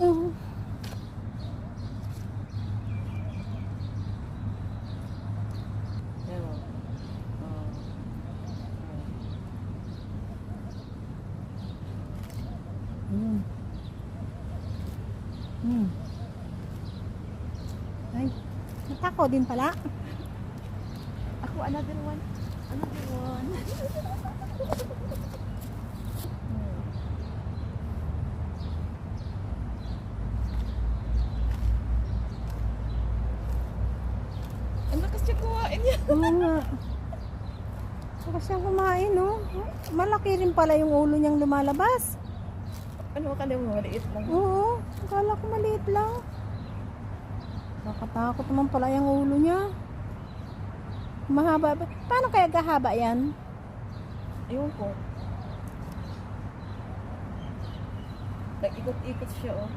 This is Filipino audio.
Oh. Yan o. Oh. Ay, natako din pala. Ako, another one. Another one. Ang lakas siya kuhain yan. Oo nga. Saka siyang kumain, no? Malaki rin pala yung ulo niyang lumalabas. Ano ka mo? Maliit lang. Oo, akala ko maliit lang. Nakatakot naman pala yung ulo niya. Mahaba ba? Paano kaya gahaba yan? Ayun ko. Nag-ikot-ikot siya, oh.